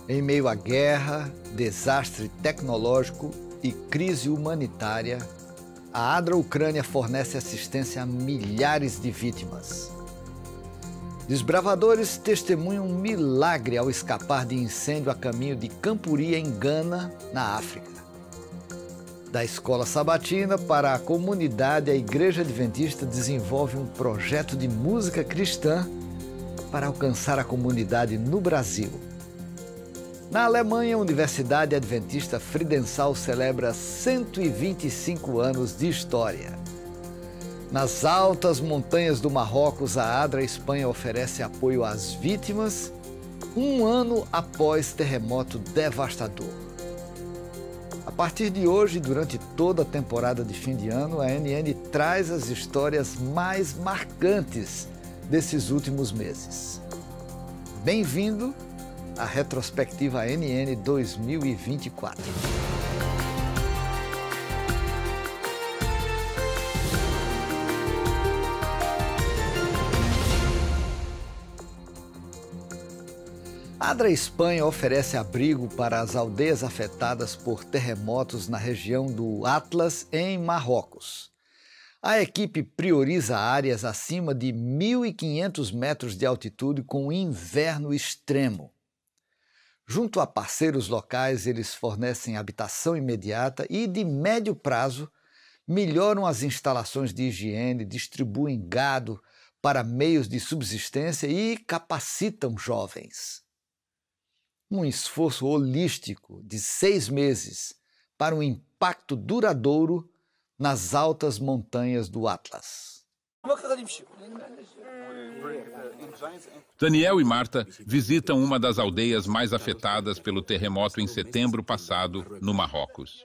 Em meio à guerra, desastre tecnológico e crise humanitária, a ADRA Ucrânia fornece assistência a milhares de vítimas. Desbravadores testemunham um milagre ao escapar de incêndio a caminho de Campuria, em Gana, na África. Da escola sabatina para a comunidade, a Igreja Adventista desenvolve um projeto de música cristã para alcançar a comunidade no Brasil. Na Alemanha, a Universidade Adventista Friedenthal celebra 125 anos de história. Nas altas montanhas do Marrocos, a ADRA Espanha oferece apoio às vítimas um ano após terremoto devastador. A partir de hoje, durante toda a temporada de fim de ano, a ANN traz as histórias mais marcantes desses últimos meses. Bem-vindo à retrospectiva ANN 2024. A ADRA Espanha oferece abrigo para as aldeias afetadas por terremotos na região do Atlas, em Marrocos. A equipe prioriza áreas acima de 1.500 metros de altitude com inverno extremo. Junto a parceiros locais, eles fornecem habitação imediata e, de médio prazo, melhoram as instalações de higiene, distribuem gado para meios de subsistência e capacitam jovens. Um esforço holístico de 6 meses para um impacto duradouro nas altas montanhas do Atlas. Daniel e Marta visitam uma das aldeias mais afetadas pelo terremoto em setembro passado, no Marrocos.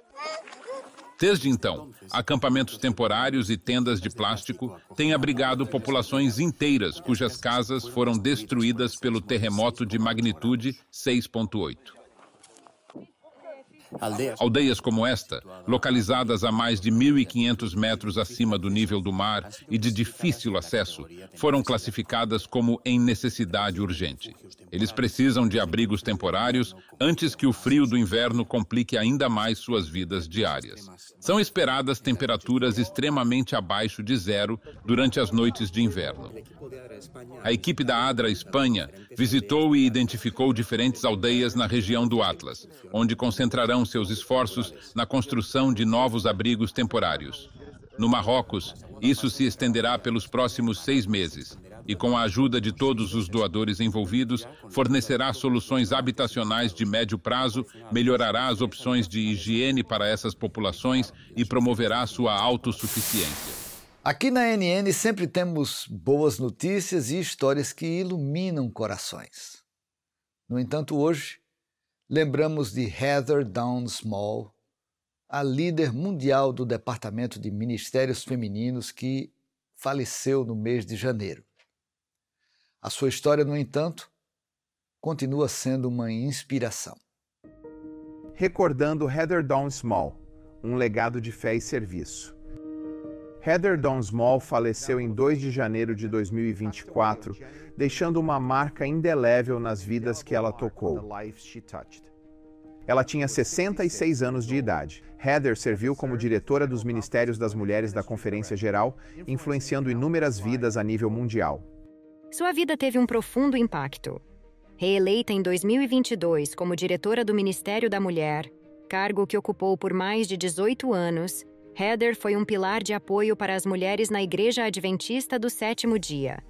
Desde então, acampamentos temporários e tendas de plástico têm abrigado populações inteiras cujas casas foram destruídas pelo terremoto de magnitude 6,8. Aldeias como esta, localizadas a mais de 1.500 metros acima do nível do mar e de difícil acesso, foram classificadas como em necessidade urgente. Eles precisam de abrigos temporários antes que o frio do inverno complique ainda mais suas vidas diárias. São esperadas temperaturas extremamente abaixo de zero durante as noites de inverno. A equipe da ADRA Espanha visitou e identificou diferentes aldeias na região do Atlas, onde concentrarão seus esforços na construção de novos abrigos temporários. No Marrocos, isso se estenderá pelos próximos 6 meses e, com a ajuda de todos os doadores envolvidos, fornecerá soluções habitacionais de médio prazo, melhorará as opções de higiene para essas populações e promoverá sua autossuficiência. Aqui na ANN sempre temos boas notícias e histórias que iluminam corações. No entanto, hoje, lembramos de Heather Dawn Small, a líder mundial do Departamento de Ministérios Femininos que faleceu no mês de janeiro. A sua história, no entanto, continua sendo uma inspiração. Recordando Heather Dawn Small, um legado de fé e serviço. Heather Dawn Small faleceu em 2 de janeiro de 2024, deixando uma marca indelével nas vidas que ela tocou. Ela tinha 66 anos de idade. Heather serviu como diretora dos Ministérios das Mulheres da Conferência Geral, influenciando inúmeras vidas a nível mundial. Sua vida teve um profundo impacto. Reeleita em 2022 como diretora do Ministério da Mulher, cargo que ocupou por mais de 18 anos, Heather foi um pilar de apoio para as mulheres na Igreja Adventista do Sétimo Dia.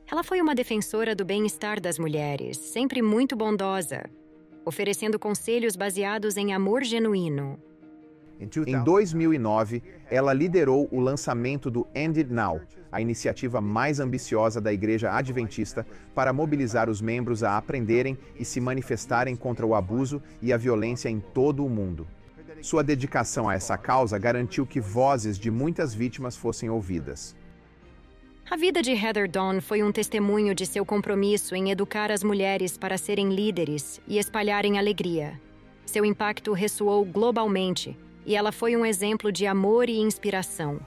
Ela foi uma defensora do bem-estar das mulheres, sempre muito bondosa, oferecendo conselhos baseados em amor genuíno. Em 2009, ela liderou o lançamento do End It Now, a iniciativa mais ambiciosa da Igreja Adventista para mobilizar os membros a aprenderem e se manifestarem contra o abuso e a violência em todo o mundo. Sua dedicação a essa causa garantiu que vozes de muitas vítimas fossem ouvidas. A vida de Heather Dawn foi um testemunho de seu compromisso em educar as mulheres para serem líderes e espalharem alegria. Seu impacto ressoou globalmente e ela foi um exemplo de amor e inspiração.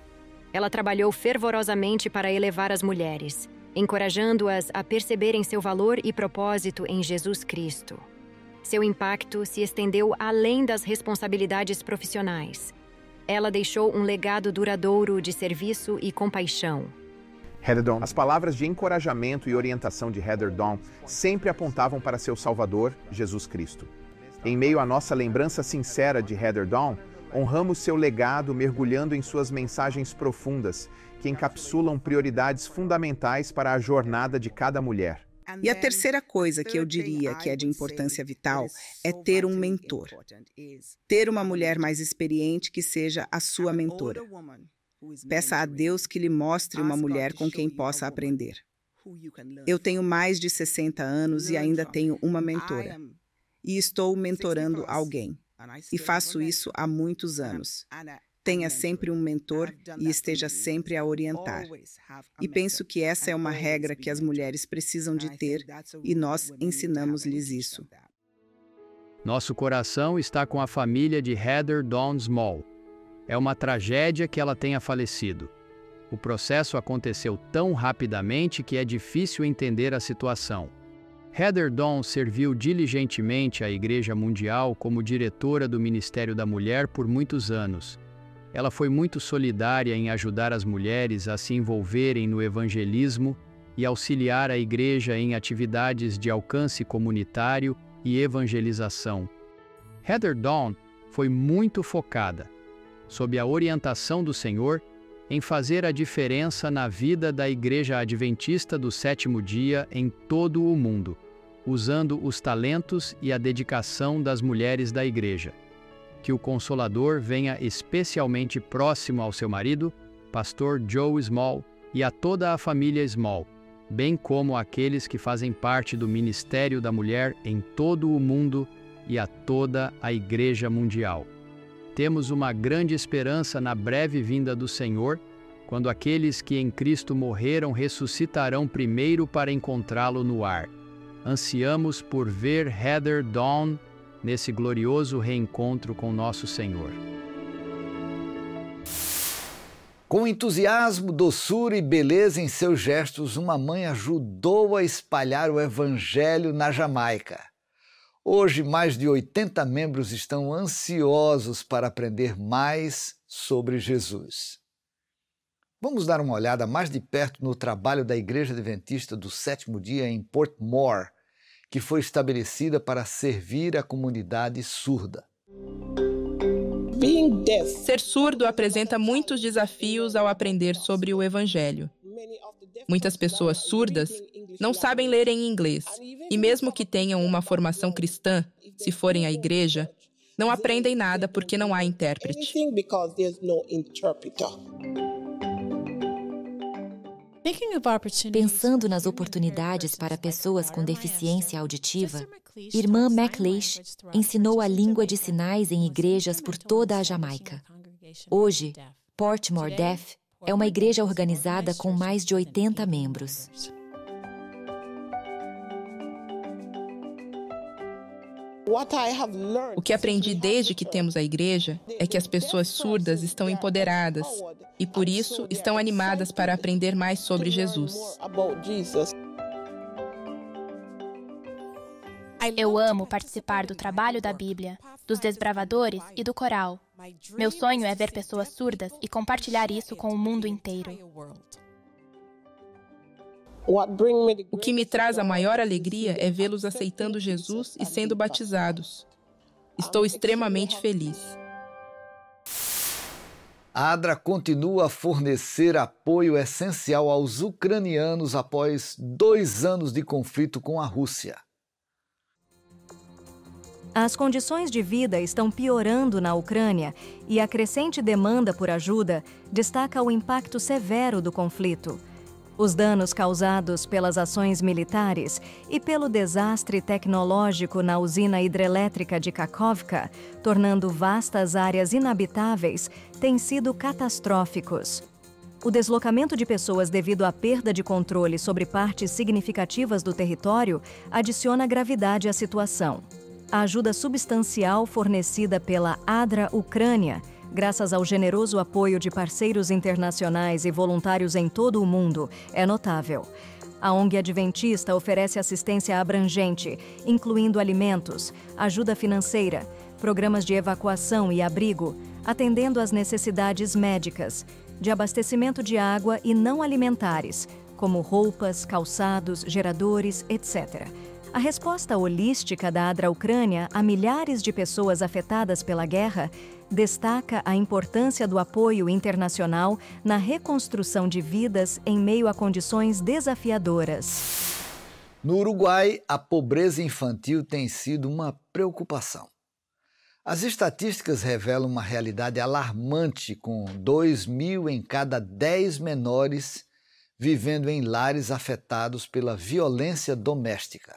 Ela trabalhou fervorosamente para elevar as mulheres, encorajando-as a perceberem seu valor e propósito em Jesus Cristo. Seu impacto se estendeu além das responsabilidades profissionais. Ela deixou um legado duradouro de serviço e compaixão. Heather Dawn. As palavras de encorajamento e orientação de Heather Dawn sempre apontavam para seu Salvador, Jesus Cristo. Em meio à nossa lembrança sincera de Heather Dawn, honramos seu legado mergulhando em suas mensagens profundas, que encapsulam prioridades fundamentais para a jornada de cada mulher. E a terceira coisa que eu diria que é de importância vital é ter um mentor. Ter uma mulher mais experiente que seja a sua mentora. Peça a Deus que lhe mostre uma mulher com quem possa aprender. Eu tenho mais de 60 anos e ainda tenho uma mentora. E estou mentorando alguém. E faço isso há muitos anos. Tenha sempre um mentor e esteja sempre a orientar. E penso que essa é uma regra que as mulheres precisam de ter e nós ensinamos-lhes isso. Nosso coração está com a família de Heather Dawn Small. É uma tragédia que ela tenha falecido. O processo aconteceu tão rapidamente que é difícil entender a situação. Heather Dawn serviu diligentemente à Igreja Mundial como diretora do Ministério da Mulher por muitos anos. Ela foi muito solidária em ajudar as mulheres a se envolverem no evangelismo e auxiliar a Igreja em atividades de alcance comunitário e evangelização. Heather Dawn foi muito focada, sob a orientação do Senhor, em fazer a diferença na vida da Igreja Adventista do Sétimo Dia em todo o mundo, usando os talentos e a dedicação das mulheres da Igreja. Que o Consolador venha especialmente próximo ao seu marido, Pastor Joe Small, e a toda a família Small, bem como àqueles que fazem parte do Ministério da Mulher em todo o mundo e a toda a Igreja Mundial. Temos uma grande esperança na breve vinda do Senhor, quando aqueles que em Cristo morreram ressuscitarão primeiro para encontrá-lo no ar. Ansiamos por ver Heather Dawn nesse glorioso reencontro com nosso Senhor. Com entusiasmo, doçura e beleza em seus gestos, uma mãe ajudou a espalhar o Evangelho na Jamaica. Hoje, mais de 80 membros estão ansiosos para aprender mais sobre Jesus. Vamos dar uma olhada mais de perto no trabalho da Igreja Adventista do Sétimo Dia em Portmore, que foi estabelecida para servir a comunidade surda. Ser surdo apresenta muitos desafios ao aprender sobre o Evangelho. Muitas pessoas surdas não sabem ler em inglês, e mesmo que tenham uma formação cristã, se forem à igreja, não aprendem nada porque não há intérprete. Pensando nas oportunidades para pessoas com deficiência auditiva, Irmã McLeish ensinou a língua de sinais em igrejas por toda a Jamaica. Hoje, Portmore Deaf é uma igreja organizada com mais de 80 membros. O que aprendi desde que temos a igreja é que as pessoas surdas estão empoderadas e, por isso, estão animadas para aprender mais sobre Jesus. Eu amo participar do trabalho da Bíblia, dos desbravadores e do coral. Meu sonho é ver pessoas surdas e compartilhar isso com o mundo inteiro. O que me traz a maior alegria é vê-los aceitando Jesus e sendo batizados. Estou extremamente feliz. A ADRA continua a fornecer apoio essencial aos ucranianos após 2 anos de conflito com a Rússia. As condições de vida estão piorando na Ucrânia e a crescente demanda por ajuda destaca o impacto severo do conflito. Os danos causados pelas ações militares e pelo desastre tecnológico na usina hidrelétrica de Kakhovka, tornando vastas áreas inabitáveis, têm sido catastróficos. O deslocamento de pessoas devido à perda de controle sobre partes significativas do território adiciona gravidade à situação. A ajuda substancial fornecida pela ADRA Ucrânia, graças ao generoso apoio de parceiros internacionais e voluntários em todo o mundo, é notável. A ONG Adventista oferece assistência abrangente, incluindo alimentos, ajuda financeira, programas de evacuação e abrigo, atendendo às necessidades médicas, de abastecimento de água e não alimentares, como roupas, calçados, geradores, etc. A resposta holística da ADRA Ucrânia a milhares de pessoas afetadas pela guerra destaca a importância do apoio internacional na reconstrução de vidas em meio a condições desafiadoras. No Uruguai, a pobreza infantil tem sido uma preocupação. As estatísticas revelam uma realidade alarmante, com 2.000 em cada 10 menores vivendo em lares afetados pela violência doméstica.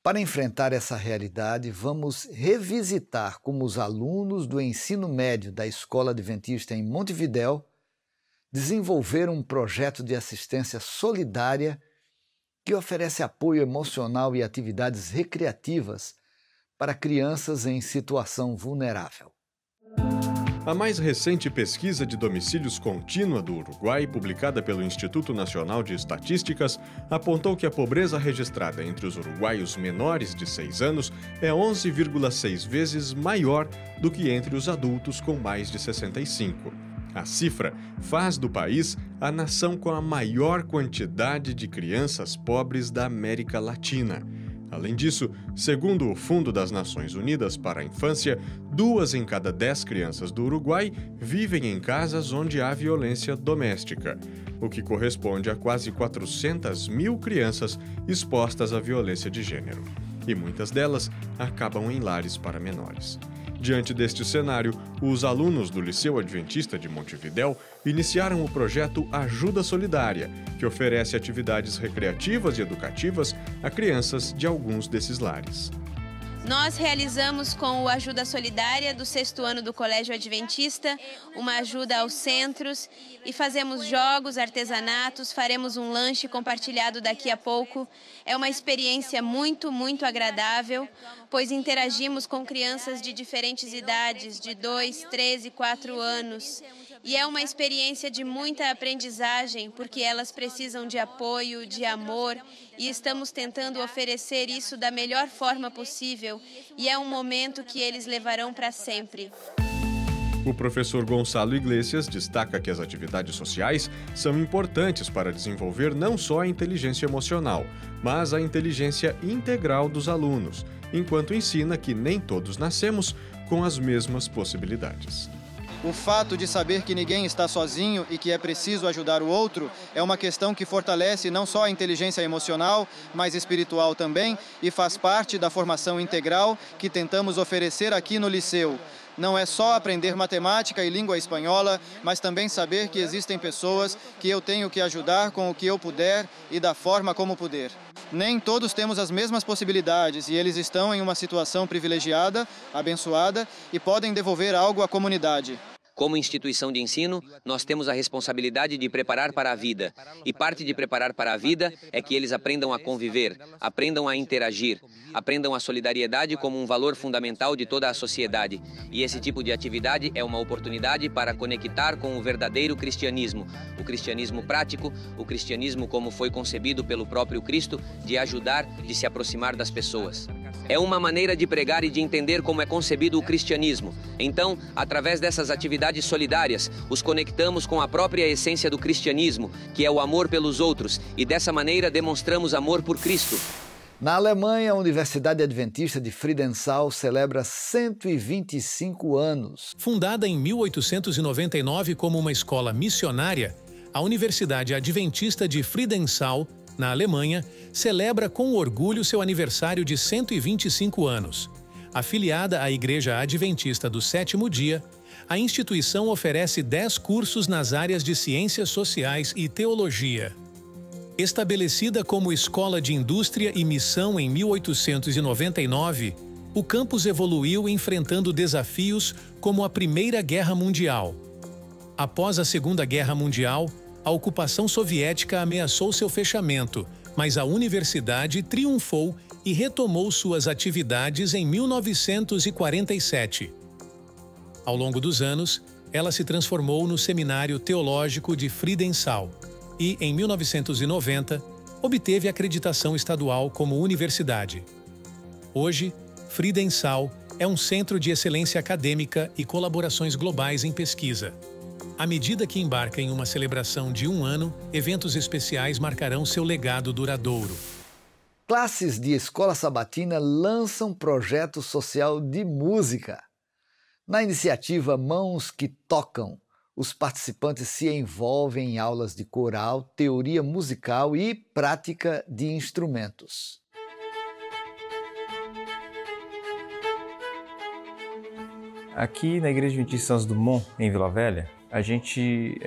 Para enfrentar essa realidade, vamos revisitar como os alunos do ensino médio da Escola Adventista em Montevidéu desenvolveram um projeto de assistência solidária que oferece apoio emocional e atividades recreativas para crianças em situação vulnerável. A mais recente pesquisa de domicílios contínua do Uruguai, publicada pelo Instituto Nacional de Estatísticas, apontou que a pobreza registrada entre os uruguaios menores de 6 anos é 11,6 vezes maior do que entre os adultos com mais de 65. A cifra faz do país a nação com a maior quantidade de crianças pobres da América Latina. Além disso, segundo o Fundo das Nações Unidas para a Infância, 2 em cada 10 crianças do Uruguai vivem em casas onde há violência doméstica, o que corresponde a quase 400.000 crianças expostas à violência de gênero. E muitas delas acabam em lares para menores. Diante deste cenário, os alunos do Liceu Adventista de Montevidéu iniciaram o projeto Ajuda Solidária, que oferece atividades recreativas e educativas a crianças de alguns desses lares. Nós realizamos com o Ajuda Solidária do 6º ano do Colégio Adventista uma ajuda aos centros e fazemos jogos, artesanatos, faremos um lanche compartilhado daqui a pouco. É uma experiência muito agradável, pois interagimos com crianças de diferentes idades, de 2, 3 e 4 anos. E é uma experiência de muita aprendizagem, porque elas precisam de apoio, de amor, e estamos tentando oferecer isso da melhor forma possível, e é um momento que eles levarão para sempre. O professor Gonçalo Iglesias destaca que as atividades sociais são importantes para desenvolver não só a inteligência emocional, mas a inteligência integral dos alunos, enquanto ensina que nem todos nascemos com as mesmas possibilidades. O fato de saber que ninguém está sozinho e que é preciso ajudar o outro é uma questão que fortalece não só a inteligência emocional, mas espiritual também, e faz parte da formação integral que tentamos oferecer aqui no Liceu. Não é só aprender matemática e língua espanhola, mas também saber que existem pessoas que eu tenho que ajudar com o que eu puder e da forma como puder. Nem todos temos as mesmas possibilidades e eles estão em uma situação privilegiada, abençoada e podem devolver algo à comunidade. Como instituição de ensino, nós temos a responsabilidade de preparar para a vida. E parte de preparar para a vida é que eles aprendam a conviver, aprendam a interagir, aprendam a solidariedade como um valor fundamental de toda a sociedade. E esse tipo de atividade é uma oportunidade para conectar com o verdadeiro cristianismo. O cristianismo prático, o cristianismo como foi concebido pelo próprio Cristo, de ajudar, de se aproximar das pessoas. É uma maneira de pregar e de entender como é concebido o cristianismo. Então, através dessas atividades solidárias, os conectamos com a própria essência do cristianismo, que é o amor pelos outros, e dessa maneira demonstramos amor por Cristo. Na Alemanha, a Universidade Adventista de Friedenthal celebra 125 anos. Fundada em 1899 como uma escola missionária, a Universidade Adventista de Friedenthal, na Alemanha, celebra com orgulho seu aniversário de 125 anos. Afiliada à Igreja Adventista do 7º Dia, a instituição oferece 10 cursos nas áreas de Ciências Sociais e Teologia. Estabelecida como Escola de Indústria e Missão em 1899, o campus evoluiu enfrentando desafios como a Primeira Guerra Mundial. Após a Segunda Guerra Mundial, a ocupação soviética ameaçou seu fechamento, mas a universidade triunfou e retomou suas atividades em 1947. Ao longo dos anos, ela se transformou no Seminário Teológico de Friedenthal e, em 1990, obteve acreditação estadual como universidade. Hoje, Friedenthal é um centro de excelência acadêmica e colaborações globais em pesquisa. À medida que embarca em uma celebração de 1 ano, eventos especiais marcarão seu legado duradouro. Classes de escola sabatina lançam projeto social de música. Na iniciativa Mãos que Tocam, os participantes se envolvem em aulas de coral, teoria musical e prática de instrumentos. Aqui na Igreja Adventista Santos Dumont, em Vila Velha, a gente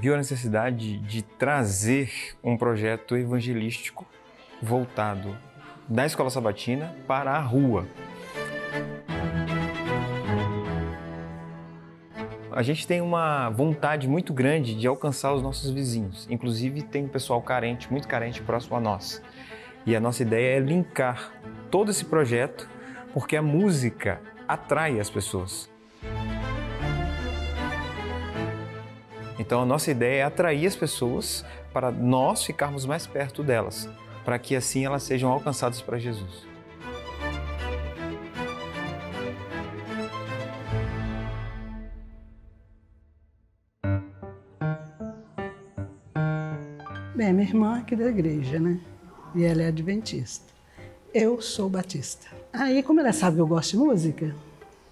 viu a necessidade de trazer um projeto evangelístico voltado da escola sabatina para a rua. A gente tem uma vontade muito grande de alcançar os nossos vizinhos. Inclusive, tem um pessoal carente, muito carente, próximo a nós. E a nossa ideia é linkar todo esse projeto, porque a música atrai as pessoas. Então, a nossa ideia é atrair as pessoas para nós ficarmos mais perto delas, para que assim elas sejam alcançadas para Jesus. Bem, minha irmã é aqui da igreja, né? E ela é adventista. Eu sou batista. Aí, como ela sabe que eu gosto de música,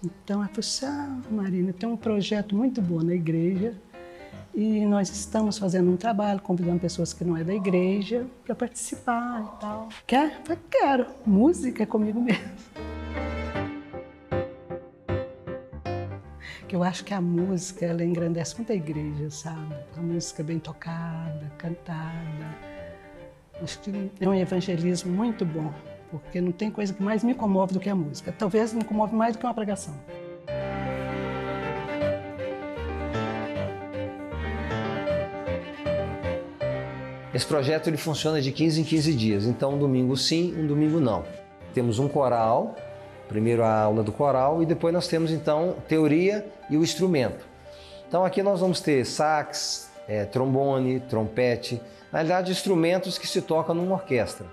então ela falou assim, Marina, tem um projeto muito bom na igreja e nós estamos fazendo um trabalho, convidando pessoas que não é da igreja para participar e tal. Quer? Eu falei, quero. Música é comigo mesmo. Que eu acho que a música, ela engrandece muito a igreja, sabe? A música bem tocada, cantada. Acho que é um evangelismo muito bom, porque não tem coisa que mais me comove do que a música. Talvez me comove mais do que uma pregação. Esse projeto ele funciona de 15 em 15 dias, então um domingo sim, um domingo não. Temos um coral, primeiro a aula do coral e depois nós temos então teoria e o instrumento. Então aqui nós vamos ter sax, trombone, trompete, na realidade instrumentos que se tocam numa orquestra.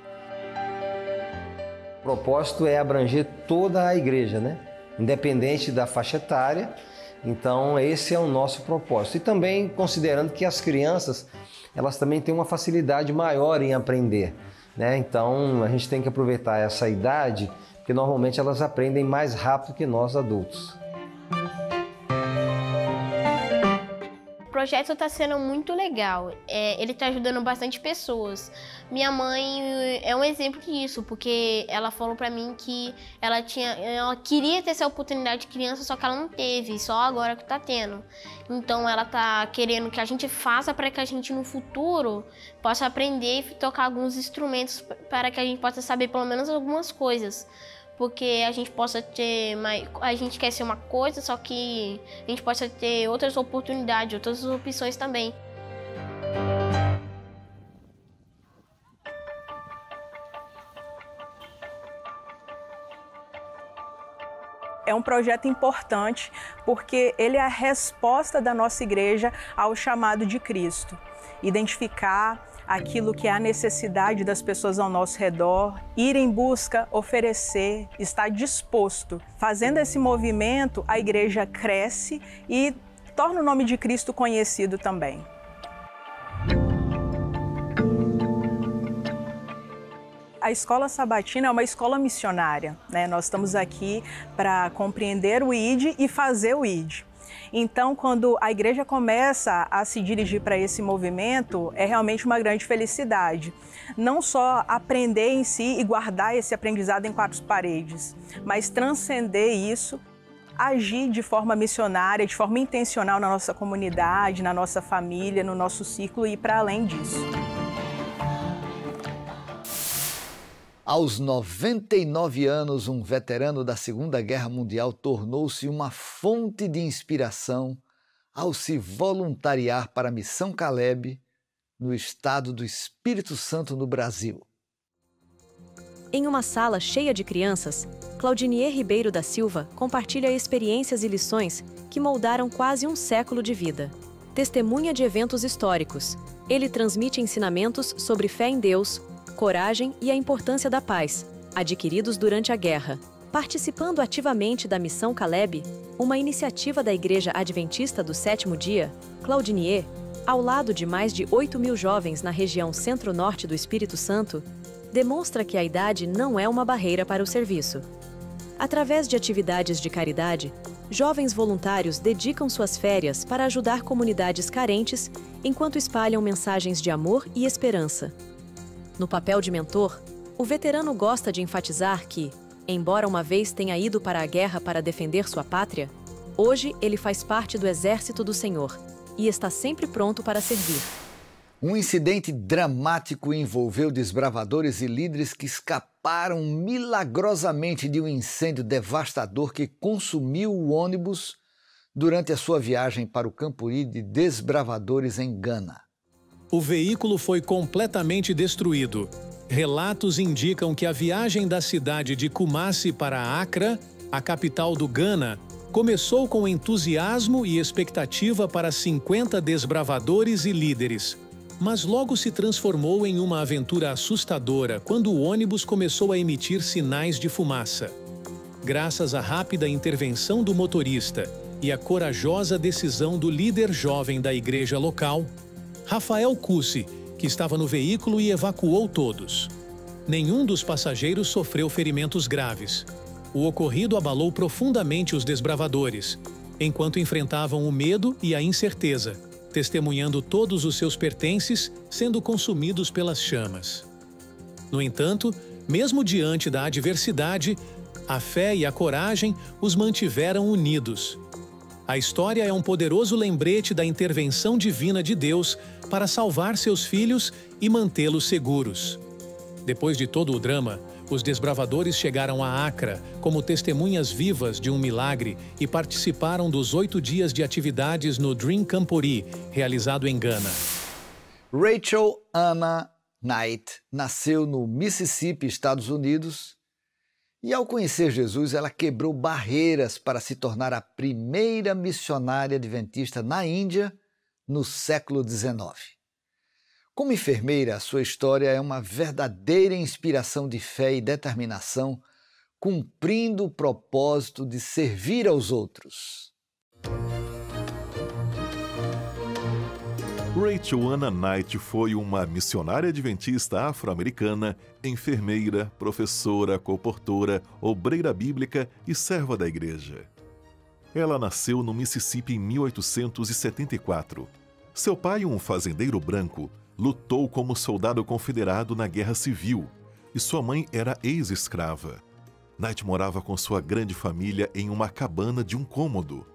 O propósito é abranger toda a igreja, né? Independente da faixa etária, então esse é o nosso propósito. E também considerando que as crianças, elas também têm uma facilidade maior em aprender, né? Então a gente tem que aproveitar essa idade, porque normalmente elas aprendem mais rápido que nós adultos. O projeto está sendo muito legal, ele está ajudando bastante pessoas. Minha mãe é um exemplo disso, porque ela falou para mim que ela queria ter essa oportunidade de criança, só que ela não teve, só agora que está tendo. Então ela está querendo que a gente faça para que a gente no futuro possa aprender e tocar alguns instrumentos para que a gente possa saber pelo menos algumas coisas. Porque a gente possa ter a gente quer ser uma coisa, só que a gente possa ter outras oportunidades, outras opções também. É um projeto importante porque ele é a resposta da nossa igreja ao chamado de Cristo. Identificar aquilo que é a necessidade das pessoas ao nosso redor, ir em busca, oferecer, estar disposto. Fazendo esse movimento, a igreja cresce e torna o nome de Cristo conhecido também. A escola sabatina é uma escola missionária, né? Nós estamos aqui para compreender o ID e fazer o ID. Então, quando a igreja começa a se dirigir para esse movimento, é realmente uma grande felicidade. Não só aprender em si e guardar esse aprendizado em quatro paredes, mas transcender isso, agir de forma missionária, de forma intencional na nossa comunidade, na nossa família, no nosso círculo e ir para além disso. Aos 99 anos, um veterano da Segunda Guerra Mundial tornou-se uma fonte de inspiração ao se voluntariar para a Missão Caleb, no estado do Espírito Santo, no Brasil. Em uma sala cheia de crianças, Claudinier Ribeiro da Silva compartilha experiências e lições que moldaram quase um século de vida. Testemunha de eventos históricos, ele transmite ensinamentos sobre fé em Deus, coragem e a importância da paz, adquiridos durante a guerra. Participando ativamente da Missão Caleb, uma iniciativa da Igreja Adventista do Sétimo Dia, Claudinier, ao lado de mais de 8.000 jovens na região centro-norte do Espírito Santo, demonstra que a idade não é uma barreira para o serviço. Através de atividades de caridade, jovens voluntários dedicam suas férias para ajudar comunidades carentes enquanto espalham mensagens de amor e esperança. No papel de mentor, o veterano gosta de enfatizar que, embora uma vez tenha ido para a guerra para defender sua pátria, hoje ele faz parte do exército do Senhor e está sempre pronto para servir. Um incidente dramático envolveu desbravadores e líderes que escaparam milagrosamente de um incêndio devastador que consumiu o ônibus durante a sua viagem para o Campuri de desbravadores em Gana. O veículo foi completamente destruído. Relatos indicam que a viagem da cidade de Kumasi para Accra, a capital do Gana, começou com entusiasmo e expectativa para 50 desbravadores e líderes. Mas logo se transformou em uma aventura assustadora quando o ônibus começou a emitir sinais de fumaça. Graças à rápida intervenção do motorista e à corajosa decisão do líder jovem da igreja local, Rafael Cussi, que estava no veículo e evacuou todos. Nenhum dos passageiros sofreu ferimentos graves. O ocorrido abalou profundamente os desbravadores, enquanto enfrentavam o medo e a incerteza, testemunhando todos os seus pertences sendo consumidos pelas chamas. No entanto, mesmo diante da adversidade, a fé e a coragem os mantiveram unidos. A história é um poderoso lembrete da intervenção divina de Deus para salvar seus filhos e mantê-los seguros. Depois de todo o drama, os desbravadores chegaram a Accra como testemunhas vivas de um milagre e participaram dos 8 dias de atividades no Dream Campuri, realizado em Gana. Rachel Anna Knight nasceu no Mississippi, Estados Unidos, e ao conhecer Jesus, ela quebrou barreiras para se tornar a primeira missionária adventista na Índia no século XIX. Como enfermeira, sua história é uma verdadeira inspiração de fé e determinação, cumprindo o propósito de servir aos outros. Rachel Anna Knight foi uma missionária adventista afro-americana, enfermeira, professora, comportora, obreira bíblica e serva da igreja. Ela nasceu no Mississippi em 1874. Seu pai, um fazendeiro branco, lutou como soldado confederado na Guerra Civil e sua mãe era ex-escrava. Knight morava com sua grande família em uma cabana de um cômodo.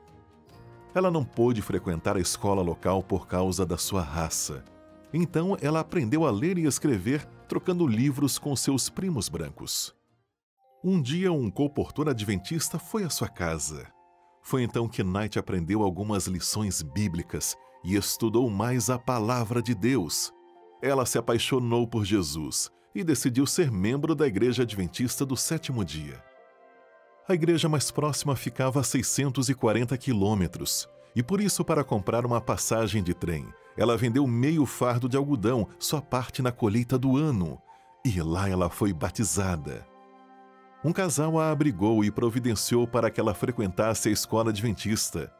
Ela não pôde frequentar a escola local por causa da sua raça. Então, ela aprendeu a ler e escrever, trocando livros com seus primos brancos. Um dia, um comportor adventista foi à sua casa. Foi então que Knight aprendeu algumas lições bíblicas e estudou mais a palavra de Deus. Ela se apaixonou por Jesus e decidiu ser membro da Igreja Adventista do Sétimo Dia. A igreja mais próxima ficava a 640 quilômetros, e por isso, para comprar uma passagem de trem, ela vendeu meio fardo de algodão, sua parte na colheita do ano, e lá ela foi batizada. Um casal a abrigou e providenciou para que ela frequentasse a escola adventista.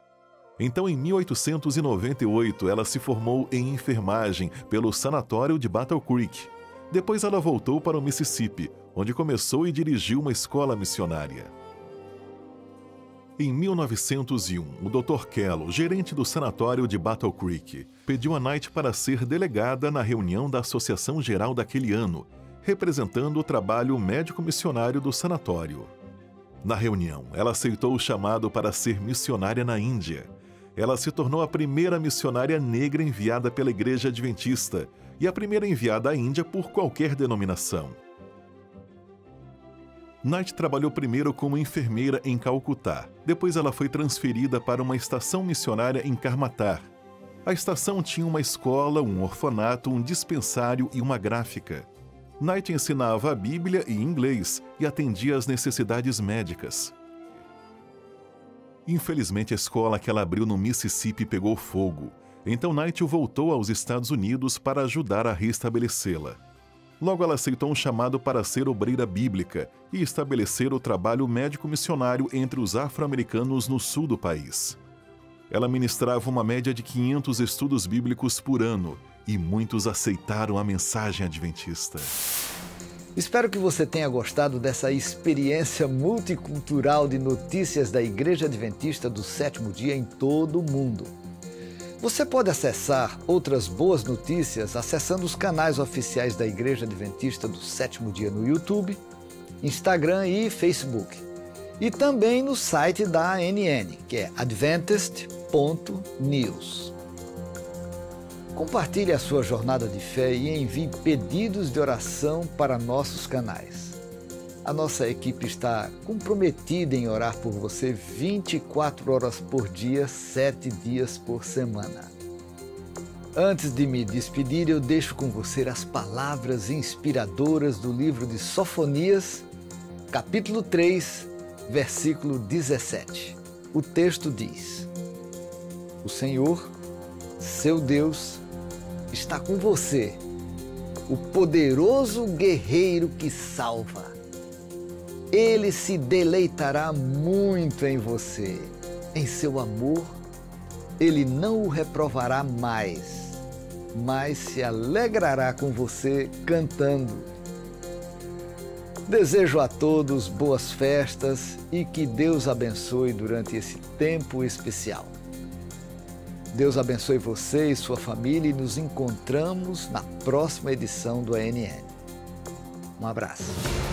Então, em 1898, ela se formou em enfermagem pelo sanatório de Battle Creek. Depois ela voltou para o Mississippi, onde começou e dirigiu uma escola missionária. Em 1901, o Dr. Kello, gerente do sanatório de Battle Creek, pediu a Knight para ser delegada na reunião da Associação Geral daquele ano, representando o trabalho médico-missionário do sanatório. Na reunião, ela aceitou o chamado para ser missionária na Índia. Ela se tornou a primeira missionária negra enviada pela Igreja Adventista e a primeira enviada à Índia por qualquer denominação. Knight trabalhou primeiro como enfermeira em Calcutá. Depois ela foi transferida para uma estação missionária em Karmatar. A estação tinha uma escola, um orfanato, um dispensário e uma gráfica. Knight ensinava a Bíblia e inglês e atendia às necessidades médicas. Infelizmente, a escola que ela abriu no Mississippi pegou fogo. Então Knight voltou aos Estados Unidos para ajudar a restabelecê-la. Logo, ela aceitou um chamado para ser obreira bíblica e estabelecer o trabalho médico-missionário entre os afro-americanos no sul do país. Ela ministrava uma média de 500 estudos bíblicos por ano e muitos aceitaram a mensagem adventista. Espero que você tenha gostado dessa experiência multicultural de notícias da Igreja Adventista do Sétimo Dia em todo o mundo. Você pode acessar outras boas notícias acessando os canais oficiais da Igreja Adventista do Sétimo Dia no YouTube, Instagram e Facebook. E também no site da ANN, que é adventist.news. Compartilhe a sua jornada de fé e envie pedidos de oração para nossos canais. A nossa equipe está comprometida em orar por você 24 horas por dia, 7 dias por semana. Antes de me despedir, eu deixo com você as palavras inspiradoras do livro de Sofonias, capítulo 3, versículo 17. O texto diz: O Senhor, seu Deus, está com você, o poderoso guerreiro que salva. Ele se deleitará muito em você. Em seu amor, ele não o reprovará mais, mas se alegrará com você cantando. Desejo a todos boas festas e que Deus abençoe durante esse tempo especial. Deus abençoe você e sua família e nos encontramos na próxima edição do ANN. Um abraço.